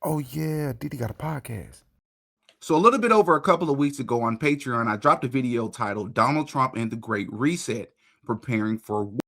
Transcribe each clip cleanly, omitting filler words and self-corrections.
Oh yeah, Diddy got a podcast. So, a little bit over a couple of weeks ago on Patreon, I dropped a video titled Donald Trump and the Great Reset Preparing for War.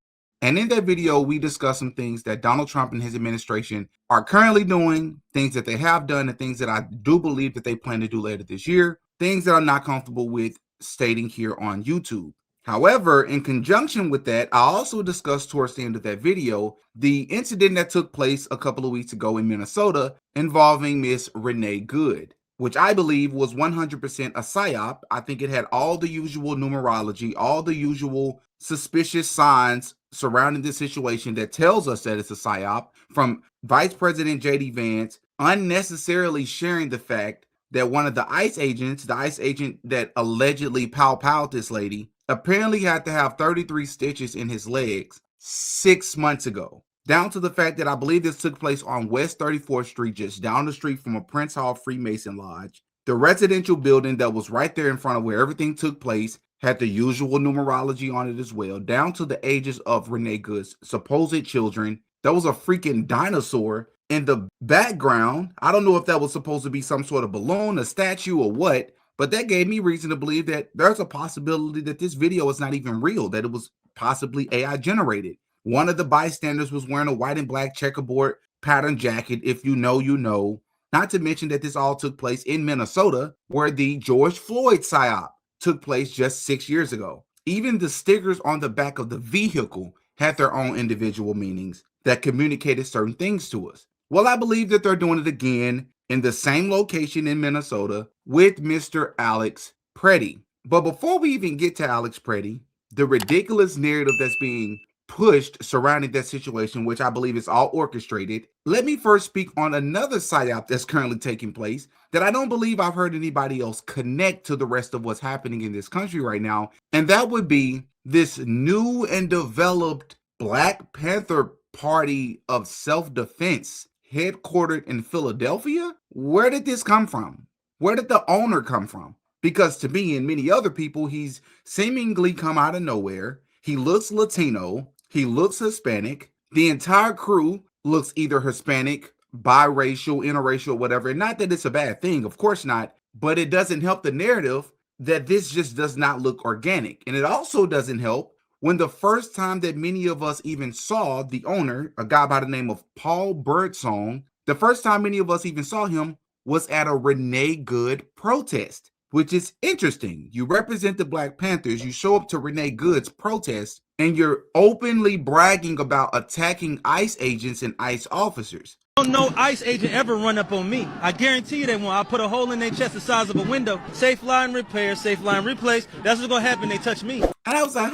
And in that video, we discussed some things that Donald Trump and his administration are currently doing, things that they have done, and things that I do believe that they plan to do later this year, things that I'm not comfortable with stating here on YouTube. However, in conjunction with that, I also discussed towards the end of that video the incident that took place a couple of weeks ago in Minnesota involving Miss Renee Good, which I believe was 100% a psyop. I think it had all the usual numerology, all the usual suspicious signs surrounding this situation that tells us that it's a psyop, from Vice President J.D. Vance unnecessarily sharing the fact that one of the ICE agents, the ICE agent that allegedly pow-powed this lady, apparently had to have 33 stitches in his legs 6 months ago. Down to the fact that I believe this took place on West 34th Street, just down the street from a Prince Hall Freemason Lodge. The residential building that was right there in front of where everything took place had the usual numerology on it as well, down to the ages of Renee Good's supposed children. There was a freaking dinosaur in the background. I don't know if that was supposed to be some sort of balloon, a statue, or what, but that gave me reason to believe that there's a possibility that this video is not even real, that it was possibly AI generated. One of the bystanders was wearing a white and black checkerboard pattern jacket. If you know, you know. Not to mention that this all took place in Minnesota, where the George Floyd psyop took place just 6 years ago. Even the stickers on the back of the vehicle had their own individual meanings that communicated certain things to us. Well, I believe that they're doing it again in the same location in Minnesota with Mr. Alex Preddy. But before we even get to Alex Preddy, the ridiculous narrative that's being pushed surrounding that situation, which I believe is all orchestrated, let me first speak on another psyop that's currently taking place that I don't believe I've heard anybody else connect to the rest of what's happening in this country right now, and that would be this new and developed Black Panther Party of self-defense headquartered in Philadelphia. Where did this come from? Where did the owner come from? Because to me and many other people, he's seemingly come out of nowhere. He looks Latino. He looks Hispanic. The entire crew looks either Hispanic, biracial, interracial, whatever. And not that it's a bad thing, of course not, but it doesn't help the narrative that this just does not look organic. And it also doesn't help when the first time that many of us even saw the owner, a guy by the name of Paul Birdsong, the first time many of us even saw him was at a Renee Good protest, which is interesting. You represent the Black Panthers, you show up to Renee Good's protest, and you're openly bragging about attacking ICE agents and ICE officers. No ICE agent ever run up on me. I guarantee you they won't. I put a hole in their chest the size of a window. Safe line repair, safe line replace. That's what's gonna happen. They touch me. And I was like,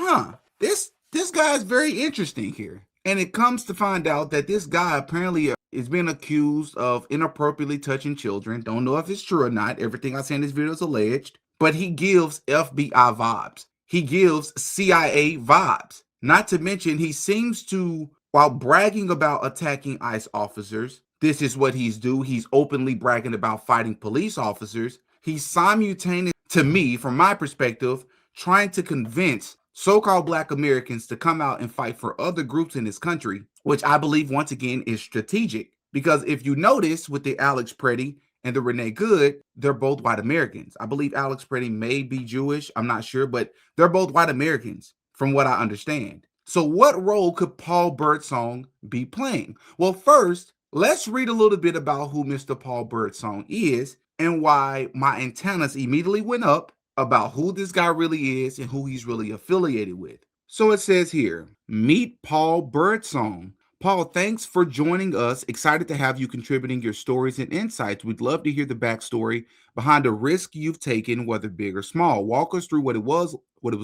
this guy is very interesting here. And it comes to find out that this guy apparently is being accused of inappropriately touching children. Don't know if it's true or not. Everything I say in this video is alleged. But he gives FBI vibes. He gives CIA vibes. Not to mention, he seems to, while bragging about attacking ICE officers, this is what he's do. He's openly bragging about fighting police officers. He's simultaneous, to me, from my perspective, trying to convince so-called Black Americans to come out and fight for other groups in this country, which I believe, once again, is strategic. Because if you notice with the Alex Preddy and the Renee Good, they're both white Americans. I believe Alex Preddy may be Jewish. I'm not sure, but they're both white Americans from what I understand. So what role could Paul Birdsong be playing? Well, first, let's read a little bit about who Mr. Paul Birdsong is and why my antennas immediately went up about who this guy really is and who he's really affiliated with. So it says here, meet Paul Birdsong. Paul, thanks for joining us. Excited to have you contributing your stories and insights. We'd love to hear the backstory behind a risk you've taken, whether big or small. Walk us through what it was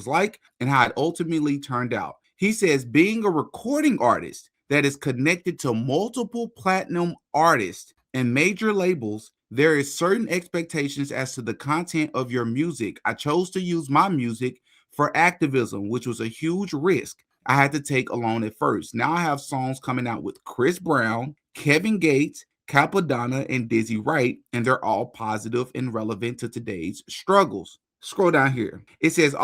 like, and how it ultimately turned out. He says, being a recording artist that is connected to multiple platinum artists and major labels, there is certain expectations as to the content of your music. I chose to use my music for activism, which was a huge risk I had to take alone at first. Now I have songs coming out with Chris Brown, Kevin Gates, Capadonna, and Dizzy Wright, and they're all positive and relevant to today's struggles. Scroll down here. It says,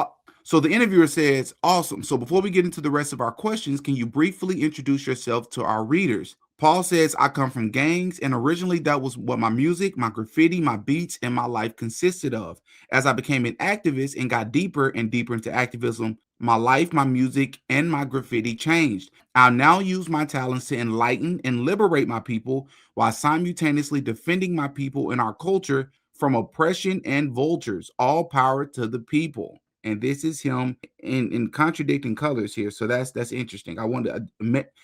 so the interviewer says, awesome. So before we get into the rest of our questions, can you briefly introduce yourself to our readers? Paul says, I come from gangs, and originally that was what my music, my graffiti, my beats, and my life consisted of. As I became an activist and got deeper and deeper into activism, my life, my music, and my graffiti changed. I'll now use my talents to enlighten and liberate my people while simultaneously defending my people and our culture from oppression and vultures. All power to the people. And this is him in contradicting colors here. So that's interesting. I wonder,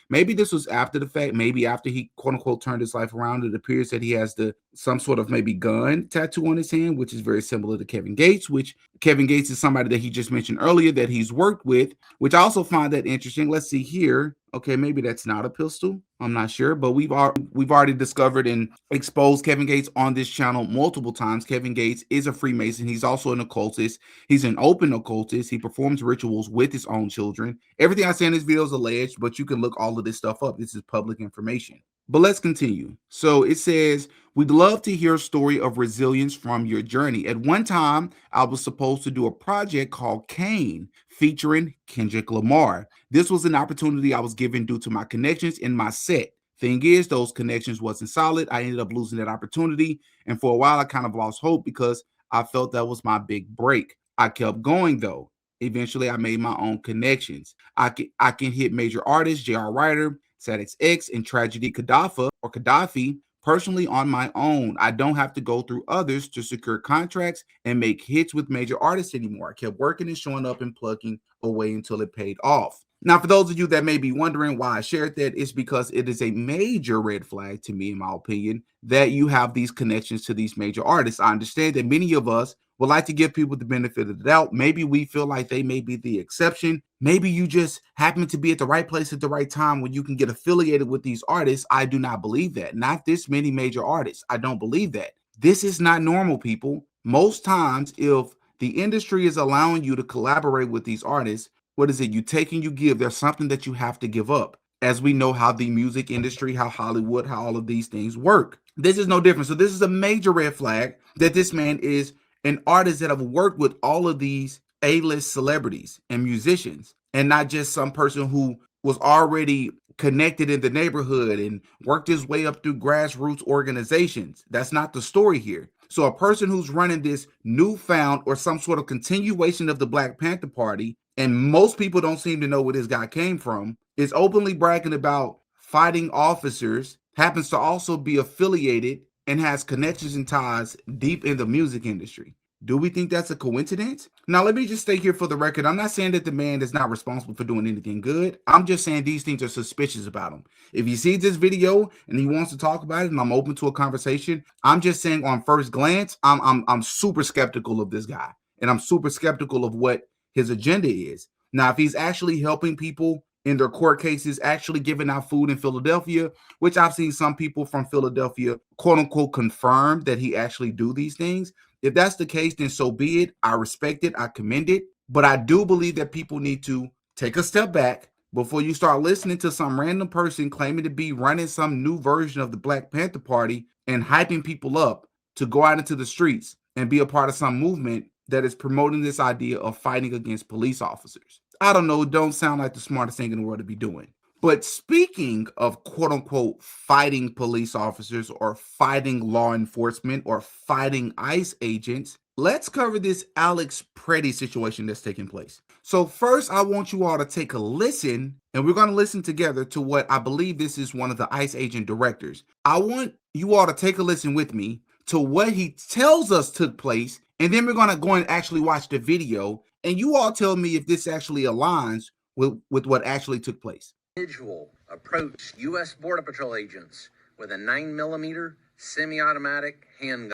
maybe this was after the fact, maybe after he quote unquote turned his life around. It appears that he has some sort of maybe gun tattoo on his hand, which is very similar to Kevin Gates, which Kevin Gates is somebody that he just mentioned earlier that he's worked with, which I also find that interesting. Let's see here. Okay, maybe that's not a pistol. I'm not sure, but we've already discovered and exposed Kevin Gates on this channel multiple times. Kevin Gates is a Freemason. He's also an occultist. He's an open occultist. He performs rituals with his own children. Everything I say in this video is alleged, but you can look all of this stuff up. This is public information. But let's continue. So it says, we'd love to hear a story of resilience from your journey. At one time, I was supposed to do a project called Kane featuring Kendrick Lamar. This was an opportunity I was given due to my connections in my set. Thing is, those connections wasn't solid. I ended up losing that opportunity. And for a while, I kind of lost hope because I felt that was my big break. I kept going though. Eventually, I made my own connections. I can hit major artists, J.R. Ryder, Sadix X, and Tragedy Gaddafi personally on my own. I don't have to go through others to secure contracts and make hits with major artists anymore. I kept working and showing up and plugging away until it paid off. Now, for those of you that may be wondering why I shared that, it's because it is a major red flag to me, in my opinion, that you have these connections to these major artists. I understand that many of us would like to give people the benefit of the doubt. Maybe we feel like they may be the exception. Maybe you just happen to be at the right place at the right time when you can get affiliated with these artists. I do not believe that. Not this many major artists. I don't believe that. This is not normal, people. Most times, if the industry is allowing you to collaborate with these artists, what is it? You take and you give. There's something that you have to give up. As we know how the music industry, how Hollywood, how all of these things work. This is no different. So this is a major red flag that this man is an artist that have worked with all of these A-list celebrities and musicians, and not just some person who was already connected in the neighborhood and worked his way up through grassroots organizations. That's not the story here. So a person who's running this newfound or some sort of continuation of the Black Panther Party, and most people don't seem to know where this guy came from, is openly bragging about fighting officers, happens to also be affiliated and has connections and ties deep in the music industry. Do we think that's a coincidence? Now, let me just stay here for the record. I'm not saying that the man is not responsible for doing anything good. I'm just saying these things are suspicious about him. If he sees this video and he wants to talk about it, and I'm open to a conversation, I'm just saying on first glance, I'm super skeptical of this guy, and I'm super skeptical of what his agenda is. Now, if he's actually helping people in their court cases, actually giving out food in Philadelphia, which I've seen some people from Philadelphia, quote unquote, confirm that he actually do these things. If that's the case, then so be it. I respect it. I commend it. But I do believe that people need to take a step back before you start listening to some random person claiming to be running some new version of the Black Panther Party and hyping people up to go out into the streets and be a part of some movement that is promoting this idea of fighting against police officers. I don't know, don't sound like the smartest thing in the world to be doing. But speaking of quote unquote fighting police officers or fighting law enforcement or fighting ICE agents, let's cover this Alex Preddy situation that's taking place. So first, I want you all to take a listen, and we're going to listen together to what I believe this is one of the ICE agent directors. I want you all to take a listen with me to what he tells us took place, and then we're going to go and actually watch the video, and you all tell me if this actually aligns with what actually took place. Individual approached U.S. Border Patrol agents with a 9mm semi-automatic handgun.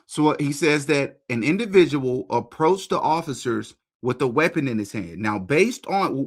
So he says that an individual approached the officers with a weapon in his hand. Now, based on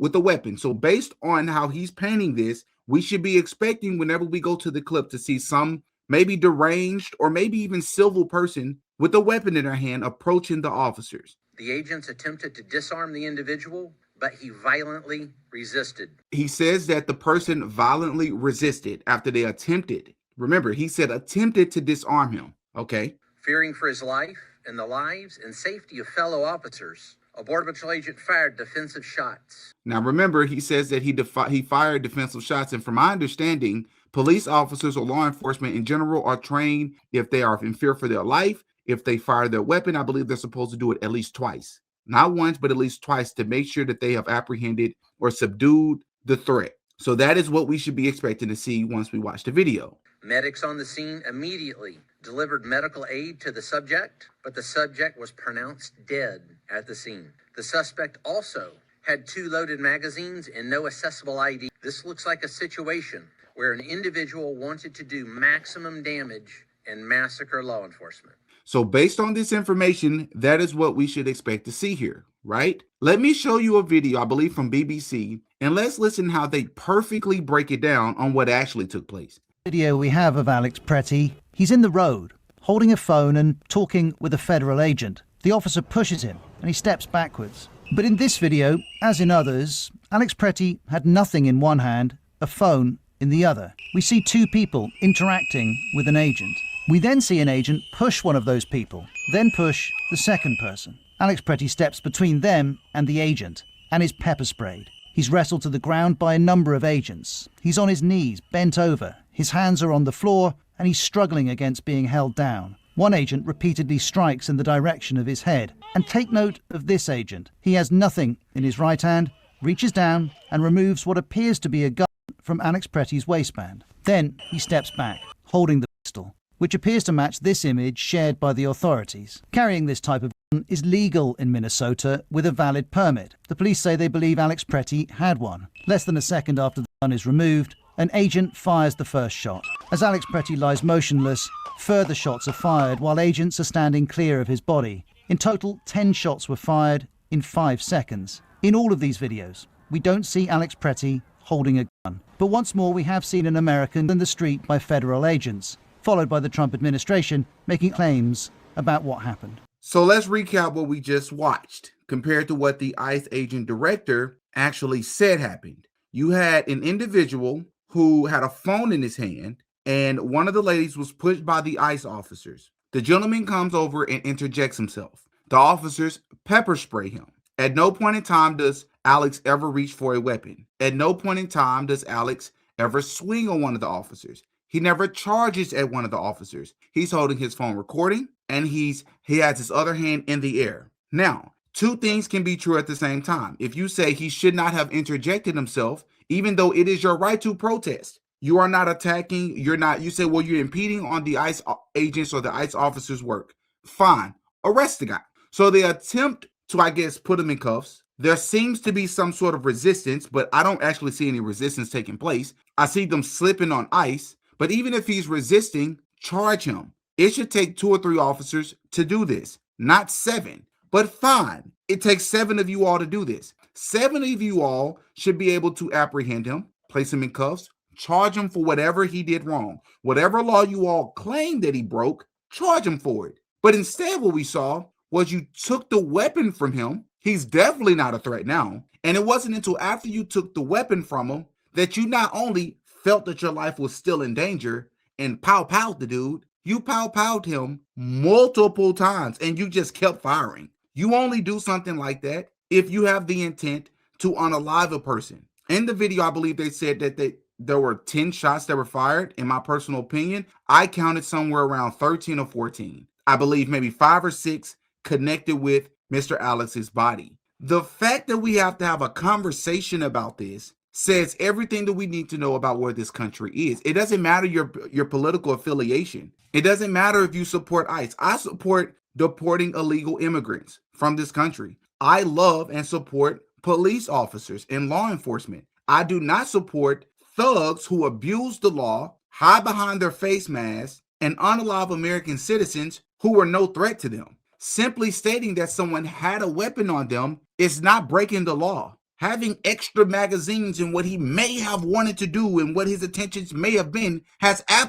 how he's painting this, we should be expecting whenever we go to the clip to see some maybe deranged or maybe even civil person with a weapon in their hand approaching the officers. The agents attempted to disarm the individual, but he violently resisted. He says that the person violently resisted after they attempted. Remember, he said attempted to disarm him. Okay. Fearing for his life and the lives and safety of fellow officers, a Border Patrol agent fired defensive shots. Now, remember, he says that he fired defensive shots. And from my understanding, Police officers or law enforcement in general are trained if they are in fear for their life. If they fire their weapon, I believe they're supposed to do it at least twice. Not once, but at least twice to make sure that they have apprehended or subdued the threat. So that is what we should be expecting to see once we watch the video. Medics on the scene immediately delivered medical aid to the subject, but the subject was pronounced dead at the scene. The suspect also had 2 loaded magazines and no accessible ID. This looks like a situation where an individual wanted to do maximum damage and massacre law enforcement. So based on this information, that is what we should expect to see here, right? Let me show you a video, I believe from BBC, and let's listen how they perfectly break it down on what actually took place. Video we have of Alex Pretty. He's in the road, holding a phone and talking with a federal agent. The officer pushes him and he steps backwards. But in this video, as in others, Alex Pretty had nothing in one hand, a phone in the other. We see 2 people interacting with an agent. We then see an agent push one of those people, then push the second person. Alex Pretty steps between them and the agent and is pepper sprayed. He's wrestled to the ground by a number of agents. He's on his knees, bent over. His hands are on the floor and he's struggling against being held down. One agent repeatedly strikes in the direction of his head. And take note of this agent. He has nothing in his right hand, reaches down and removes what appears to be a gun from Alex Pretty's waistband. Then he steps back, holding the pistol, which appears to match this image shared by the authorities. Carrying this type of gun is legal in Minnesota with a valid permit. The police say they believe Alex Pretty had one. Less than a second after the gun is removed, an agent fires the first shot. As Alex Pretty lies motionless, further shots are fired while agents are standing clear of his body. In total, 10 shots were fired in 5 seconds. In all of these videos, we don't see Alex Pretty holding a gun. But once more, we have seen an American in the street by federal agents, followed by the Trump administration making claims about what happened. So let's recap what we just watched compared to what the ICE agent director actually said happened. You had an individual who had a phone in his hand, and one of the ladies was pushed by the ICE officers. The gentleman comes over and interjects himself. The officers pepper spray him. At no point in time does Alex ever reach for a weapon. At no point in time does Alex ever swing on one of the officers. He never charges at one of the officers. He's holding his phone recording, and he has his other hand in the air. Now, 2 things can be true at the same time. If you say he should not have interjected himself, even though it is your right to protest, you are not attacking, you say, well, you're impeding on the ICE agents or the ICE officers' work. Fine, arrest the guy. So they attempt to, I guess, put him in cuffs. There seems to be some sort of resistance, but I don't actually see any resistance taking place. I see them slipping on ice, but even if he's resisting, charge him. It should take 2 or 3 officers to do this, not 7. But fine, it takes 7 of you all to do this. 7 of you all should be able to apprehend him, place him in cuffs, charge him for whatever he did wrong. Whatever law you all claim that he broke, charge him for it. But instead what we saw was you took the weapon from him. He's definitely not a threat now. And it wasn't until after you took the weapon from him that you not only felt that your life was still in danger and pow-powed the dude, you pow-powed him multiple times and you just kept firing. You only do something like that if you have the intent to unalive a person. In the video, I believe they said that there were 10 shots that were fired. In my personal opinion, I counted somewhere around 13 or 14. I believe maybe 5 or 6 connected with Mr. Alex's body. The fact that we have to have a conversation about this says everything that we need to know about where this country is. It doesn't matter your political affiliation. It doesn't matter if you support ICE. I support deporting illegal immigrants from this country. I love and support police officers and law enforcement. I do not support thugs who abuse the law, hide behind their face masks, and unalive American citizens who were no threat to them. Simply stating that someone had a weapon on them is not breaking the law. Having extra magazines and what he may have wanted to do and what his intentions may have been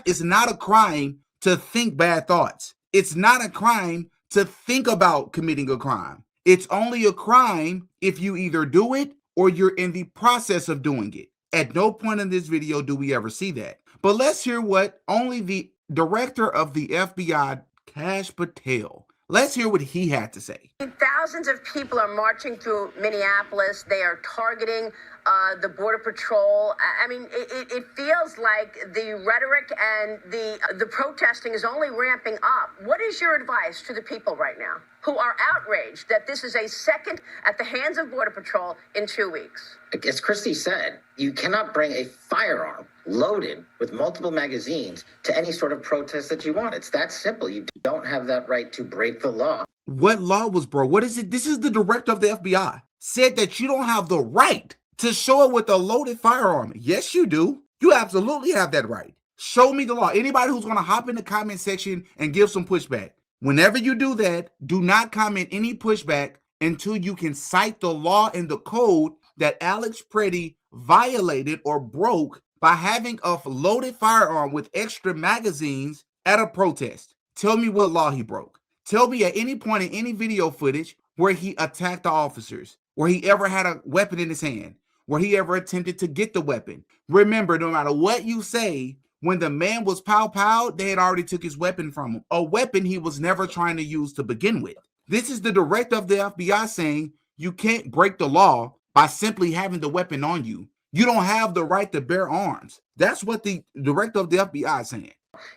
is not a crime to think bad thoughts. It's not a crime to think about committing a crime. It's only a crime if you either do it or you're in the process of doing it. At no point in this video do we ever see that. But let's hear what only the director of the FBI, Kash Patel, let's hear what he had to say. Thousands of people are marching through Minneapolis. They are targeting the Border Patrol. I mean, it feels like the rhetoric and the protesting is only ramping up. What is your advice to the people right now who are outraged that this is a second at the hands of Border Patrol in 2 weeks? As Christy said, you cannot bring a firearm loaded with multiple magazines to any sort of protest that you want. It's that simple. You don't have that right to break the law. What law was broke? What is it? This is the director of the FBI said that you don't have the right to show it with a loaded firearm. Yes, you do. You absolutely have that right. Show me the law. Anybody who's going to hop in the comment section and give some pushback. Whenever you do that, do not comment any pushback until you can cite the law and the code that Alex Preddy violated or broke by having a loaded firearm with extra magazines at a protest. Tell me what law he broke. Tell me at any point in any video footage where he attacked the officers, where he ever had a weapon in his hand, where he ever attempted to get the weapon. Remember, no matter what you say, when the man was pow-powed, they had already took his weapon from him, a weapon he was never trying to use to begin with. This is the director of the FBI saying you can't break the law by simply having the weapon on you. You don't have the right to bear arms. That's what the director of the FBI is saying.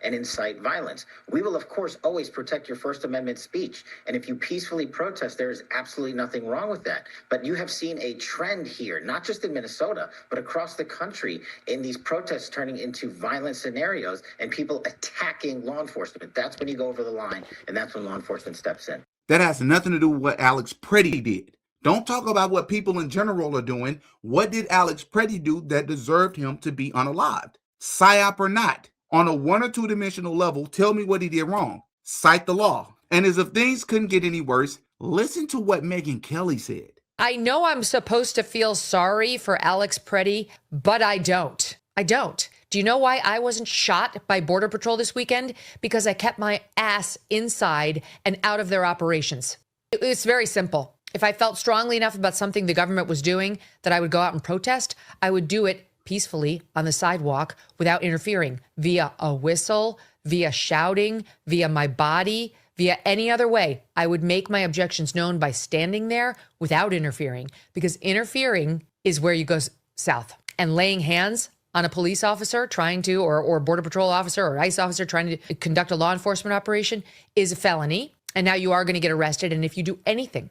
And incite violence. We will, of course, always protect your First Amendment speech. And if you peacefully protest, there is absolutely nothing wrong with that. But you have seen a trend here, not just in Minnesota, but across the country, in these protests turning into violent scenarios and people attacking law enforcement. That's when you go over the line, and that's when law enforcement steps in. That has nothing to do with what Alex Preddy did. Don't talk about what people in general are doing. What did Alex Preddy do that deserved him to be unalived? Psyop or not? On a 1 or 2 dimensional level, tell me what he did wrong. Cite the law. And as if things couldn't get any worse, listen to what Megyn Kelly said. I know I'm supposed to feel sorry for Alex Preddy, but I don't. I don't. Do you know why I wasn't shot by Border Patrol this weekend? Because I kept my ass inside and out of their operations. It's very simple. If I felt strongly enough about something the government was doing that I would go out and protest, I would do it peacefully on the sidewalk without interfering via a whistle, via shouting, via my body, via any other way. I would make my objections known by standing there without interfering, because interfering is where you go south. And laying hands on a police officer trying to, or Border Patrol officer or ICE officer trying to conduct a law enforcement operation is a felony. And now you are going to get arrested. And if you do anything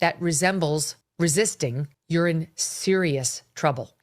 that resembles resisting, you're in serious trouble.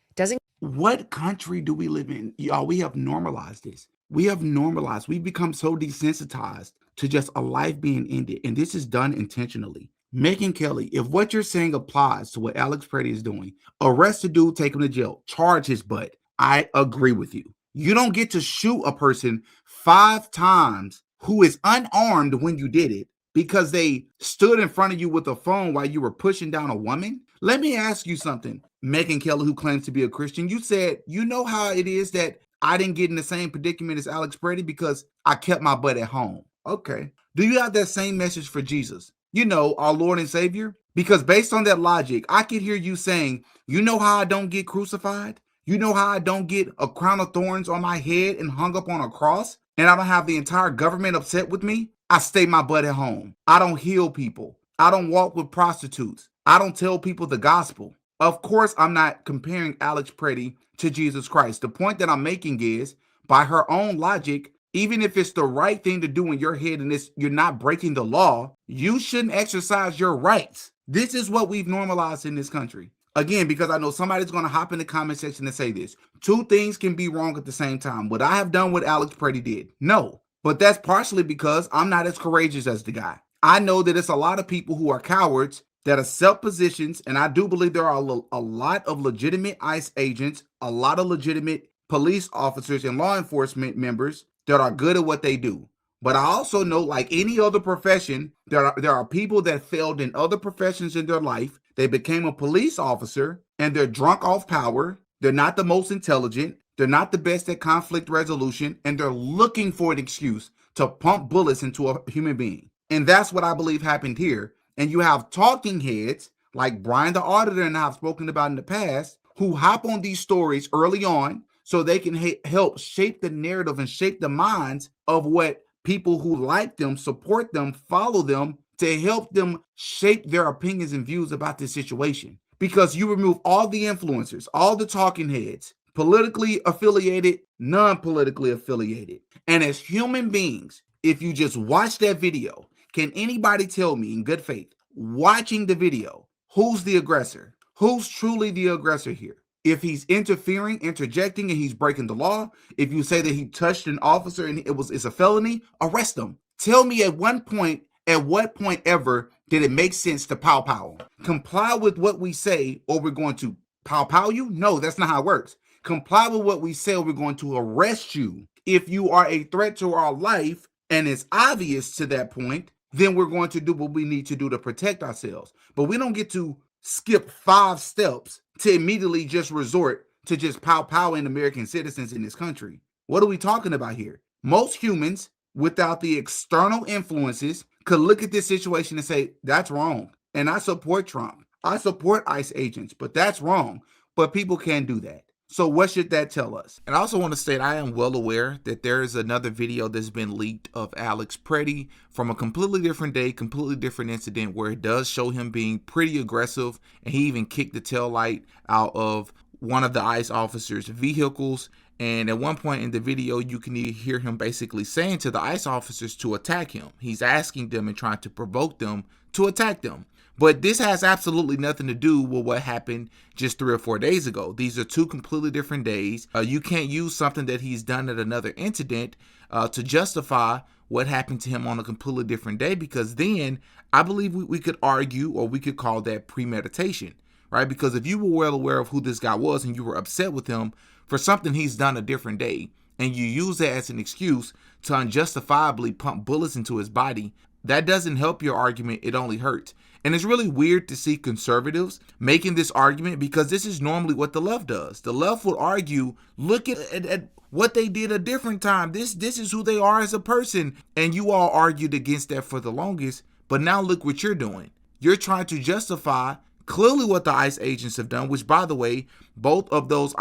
What country do we live in? Y'all, we have normalized this. We've become so desensitized to just a life being ended. And this is done intentionally. Megyn Kelly, if what you're saying applies to what Alex Preddy is doing, arrest a dude, take him to jail, charge his butt. I agree with you. You don't get to shoot a person 5 times who is unarmed when you did it because they stood in front of you with a phone while you were pushing down a woman. Let me ask you something. Megyn Kelly, who claims to be a Christian, you said, you know how it is that I didn't get in the same predicament as Alex Preddy because I kept my butt at home. Okay. Do you have that same message for Jesus? You know, our Lord and Savior? Because based on that logic, I could hear you saying, you know how I don't get crucified? You know how I don't get a crown of thorns on my head and hung up on a cross? And I don't have the entire government upset with me? I stay my butt at home. I don't heal people. I don't walk with prostitutes. I don't tell people the gospel. Of course, I'm not comparing Alex Preddy to Jesus Christ. The point that I'm making is, by her own logic, even if it's the right thing to do in your head and you're not breaking the law, you shouldn't exercise your rights. This is what we've normalized in this country. Again, because I know somebody's going to hop in the comment section and say this. 2 things can be wrong at the same time. Would I have done what Alex Preddy did? No. But that's partially because I'm not as courageous as the guy. I know that it's a lot of people who are cowards that accept positions, and I do believe there are a lot of legitimate ICE agents, a lot of legitimate police officers and law enforcement members that are good at what they do. But I also know, like any other profession, there are people that failed in other professions in their life. They became a police officer and they're drunk off power. They're not the most intelligent. They're not the best at conflict resolution, and they're looking for an excuse to pump bullets into a human being. And that's what I believe happened here. And you have talking heads like Brian the Auditor and I've spoken about in the past who hop on these stories early on so they can help shape the narrative and shape the minds of what people who like them, support them, follow them, to help them shape their opinions and views about this situation. because you remove all the influencers, all the talking heads, politically affiliated, non-politically affiliated. And as human beings, if you just watch that video, can anybody tell me in good faith, watching the video, who's the aggressor? Who's truly the aggressor here? If he's interfering, interjecting, and he's breaking the law, if you say that he touched an officer and it's a felony, arrest him. Tell me at what point ever did it make sense to pow? Comply with what we say or we're going to pow you? No, that's not how it works. Comply with what we say or we're going to arrest you. If you are a threat to our life and it's obvious to that point, then we're going to do what we need to do to protect ourselves. But we don't get to skip 5 steps to immediately just resort to just powing American citizens in this country. What are we talking about here? Most humans, without the external influences, could look at this situation and say, that's wrong. And I support Trump. I support ICE agents, but that's wrong. But people can't do that. So what should that tell us? And I also want to state I am well aware that there is another video that's been leaked of Alex Pretty from a completely different day, completely different incident, where it does show him being pretty aggressive, and he even kicked the tail light out of one of the ICE officers' vehicles. And at one point in the video, you can hear him basically saying to the ICE officers to attack him. He's asking them and trying to provoke them to attack them. But this has absolutely nothing to do with what happened just 3 or 4 days ago. These are 2 completely different days. You can't use something that he's done at another incident to justify what happened to him on a completely different day, because then I believe we could argue, or we could call that premeditation, right? Because if you were well aware of who this guy was and you were upset with him for something he's done a different day, and you use that as an excuse to unjustifiably pump bullets into his body, that doesn't help your argument. It only hurts. And it's really weird to see conservatives making this argument, because this is normally what the left does. The left will argue, look at what they did a different time. This is who they are as a person. And you all argued against that for the longest. But now look what you're doing. You're trying to justify clearly what the ICE agents have done, which, by the way, 2 of those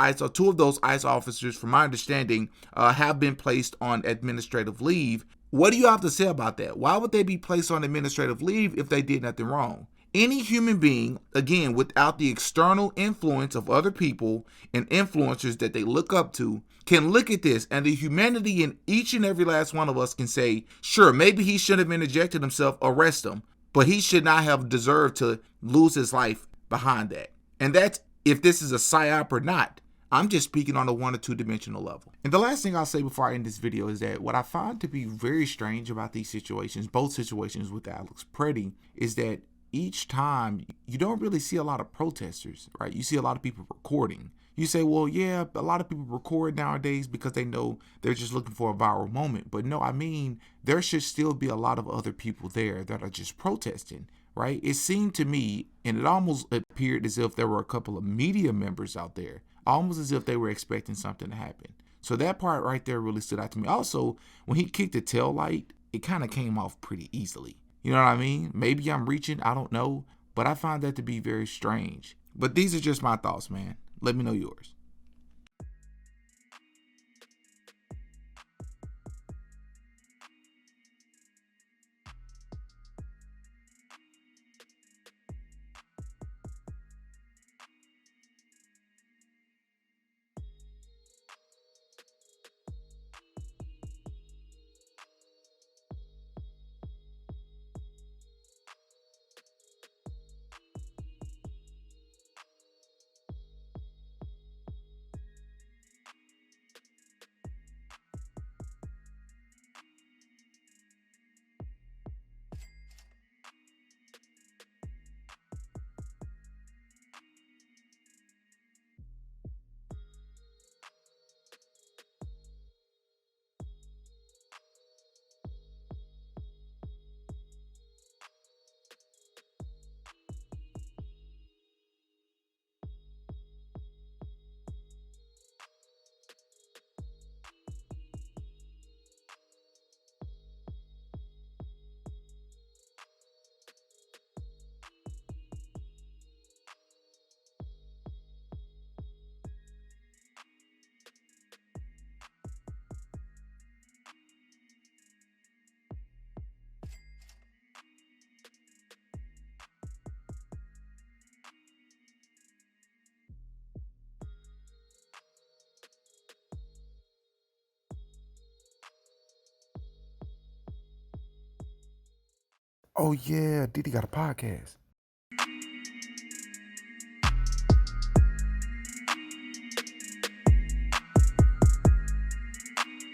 ICE officers, from my understanding, have been placed on administrative leave. What do you have to say about that? Why would they be placed on administrative leave if they did nothing wrong? Any human being, again, without the external influence of other people and influencers that they look up to, can look at this, and the humanity in each and every last one of us can say, sure, maybe he should have interjected himself, arrest him, but he should not have deserved to lose his life behind that. And that's if this is a psyop or not. I'm just speaking on a 1 or 2 dimensional level. And the last thing I'll say before I end this video is that what I find to be very strange about these situations, both situations with Alex Pretty, is that each time you don't really see a lot of protesters, right? You see a lot of people recording. You say, well, yeah, a lot of people record nowadays because they know they're just looking for a viral moment. But no, I mean, there should still be a lot of other people there that are just protesting, right? It seemed to me, and it almost appeared as if there were a couple of media members out there, almost as if they were expecting something to happen. So that part right there really stood out to me. Also, when he kicked the tail light, it kind of came off pretty easily. You know what I mean? Maybe I'm reaching, I don't know, but I find that to be very strange. But these are just my thoughts, man. Let me know yours. Oh, yeah, Diddy got a podcast.